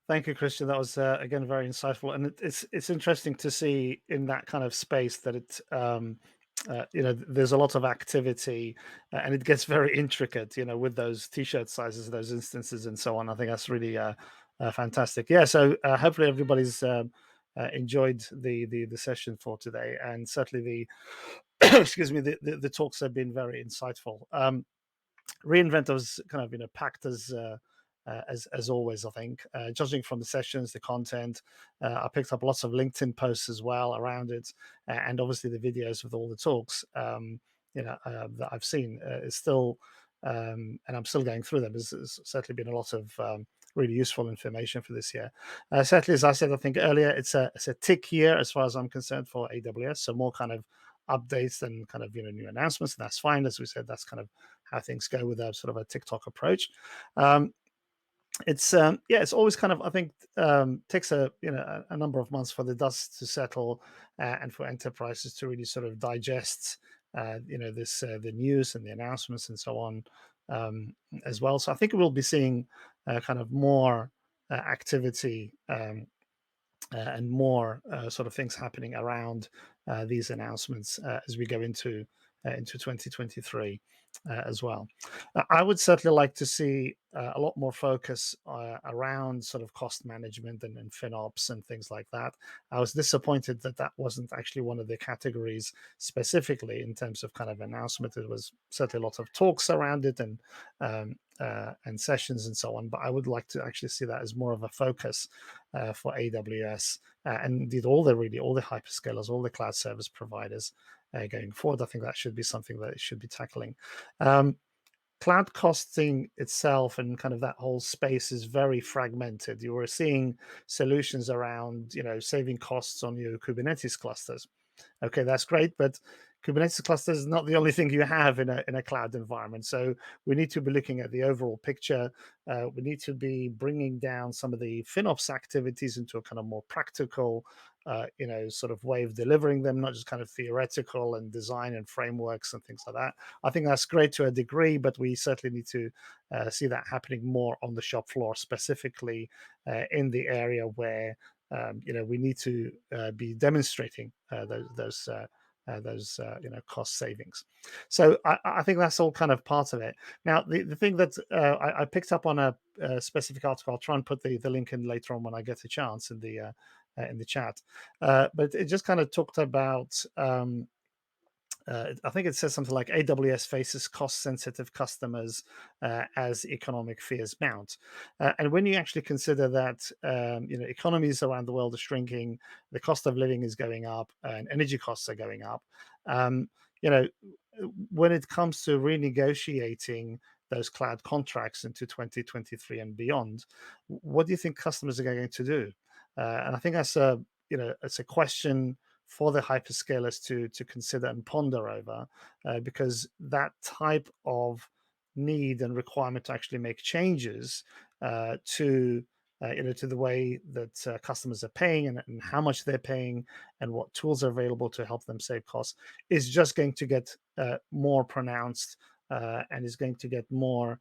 Thank you, Christian. That was again very insightful, and it's interesting to see in that kind of space that there's a lot of activity, and it gets very intricate. With those T-shirt sizes, those instances, and so on. I think that's really fantastic. Yeah. So hopefully everybody's enjoyed the session for today, and certainly the excuse me the talks have been very insightful. Reinvent was kind of packed as always. I think, judging from the sessions, the content, I picked up lots of LinkedIn posts as well around it, and obviously the videos with all the talks. That I've seen is still, and I'm still going through them. There's certainly been a lot of really useful information for this year. Certainly, as I said, I think earlier, it's a tick year as far as I'm concerned for AWS. So more kind of updates and kind of new announcements, and that's fine. As we said, that's kind of how things go with a sort of a TikTok approach. Um, it's always kind of, I think, takes a number of months for the dust to settle, and for enterprises to really sort of digest this the news and the announcements and so on, as well. So I think we'll be seeing kind of more activity, and more sort of things happening around these announcements as we go into 2023 as well. I would certainly like to see a lot more focus around sort of cost management and FinOps and things like that. I was disappointed that that wasn't actually one of the categories specifically in terms of kind of announcement. It was certainly a lot of talks around it and sessions and so on. But I would like to actually see that as more of a focus for AWS, and indeed all the hyperscalers, all the cloud service providers going forward. I think that should be something that it should be tackling. Um, Cloud costing itself and kind of that whole space is very fragmented. You were seeing solutions around, saving costs on your Kubernetes clusters. Okay, that's great, but Kubernetes clusters is not the only thing you have in a cloud environment. So we need to be looking at the overall picture. We need to be bringing down some of the FinOps activities into a kind of more practical, sort of way of delivering them, not just kind of theoretical and design and frameworks and things like that. I think that's great to a degree, but we certainly need to see that happening more on the shop floor, specifically in the area where we need to be demonstrating those cost savings. So I think that's all kind of part of it. Now, the thing that I picked up on a specific article, I'll try and put the link in later on when I get a chance in the chat. But it just kind of talked about. I think it says something like AWS faces cost-sensitive customers as economic fears mount. And when you actually consider that economies around the world are shrinking, the cost of living is going up, and energy costs are going up, um, you know, when it comes to renegotiating those cloud contracts into 2023 and beyond, what do you think customers are going to do? And I think that's it's a question for the hyperscalers to consider and ponder over, because that type of need and requirement to actually make changes to the way that customers are paying, and how much they're paying, and what tools are available to help them save costs is just going to get more pronounced, and is going to get more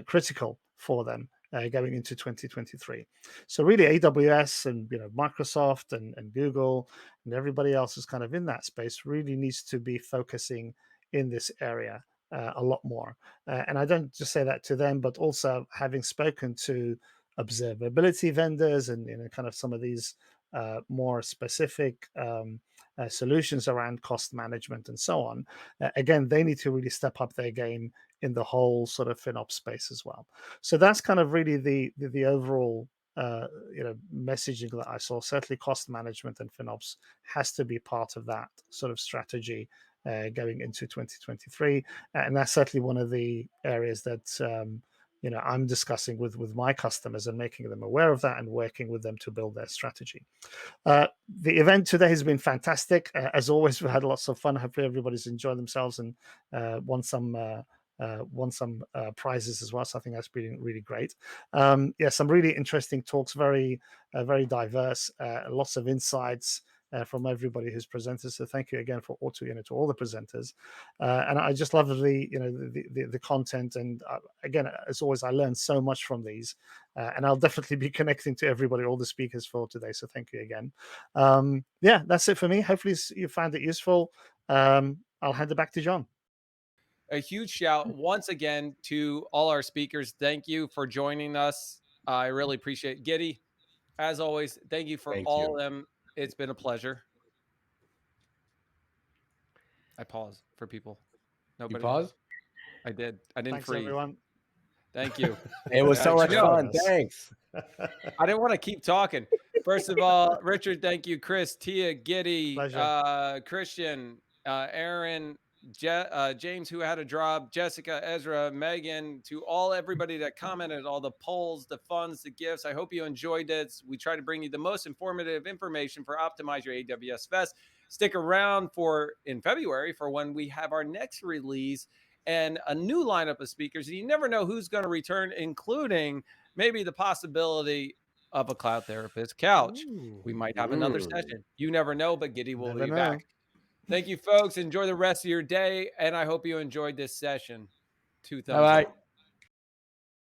critical for them going into 2023. So really, AWS and Microsoft and Google and everybody else is kind of in that space really needs to be focusing in this area a lot more. And I don't just say that to them, but also having spoken to observability vendors and kind of some of these more specific solutions around cost management and so on. Again, they need to really step up their game in the whole sort of FinOps space as well. So that's kind of really the overall messaging that I saw. Certainly, cost management and FinOps has to be part of that sort of strategy going into 2023, and that's certainly one of the areas that I'm discussing with my customers and making them aware of that and working with them to build their strategy. The event today has been fantastic. As always, we've had lots of fun. Hopefully, everybody's enjoyed themselves and won some. Won some prizes as well, so I think that's been really great. Yeah, some really interesting talks, very diverse, lots of insights, from everybody who's presented. So thank you again for all to all the presenters. And I just love the content. And again, as always, I learned so much from these, and I'll definitely be connecting to everybody, all the speakers for today. So thank you again. Yeah, that's it for me. Hopefully you found it useful. I'll hand it back to John. A huge shout once again to all our speakers. Thank you for joining us. I really appreciate it. Giddy, as always, thank you for Thank all you. of them. It's been a pleasure. I pause for people. You Nobody. pause? I did. I didn't Thanks, freeze. everyone. Thank you. It was so Thanks for much No, having fun. us. Thanks. I didn't want to keep talking. First of all, Richard, thank you. Chris, Tia, Giddy, Pleasure. Christian, Aaron, James, who had a drop, Jessica, Ezra, Megan, to everybody that commented, all the polls, the funds, the gifts. I hope you enjoyed it. We try to bring you the most informative information for Optimize Your AWS Fest. Stick around for in February for when we have our next release and a new lineup of speakers. You never know who's going to return, including maybe the possibility of a cloud therapist couch. Ooh, We might have another Mm. session. You never know, but Giddy will never be back. know. Thank you, folks. Enjoy the rest of your day. And I hope you enjoyed this session. Two Bye thumbs bye. up.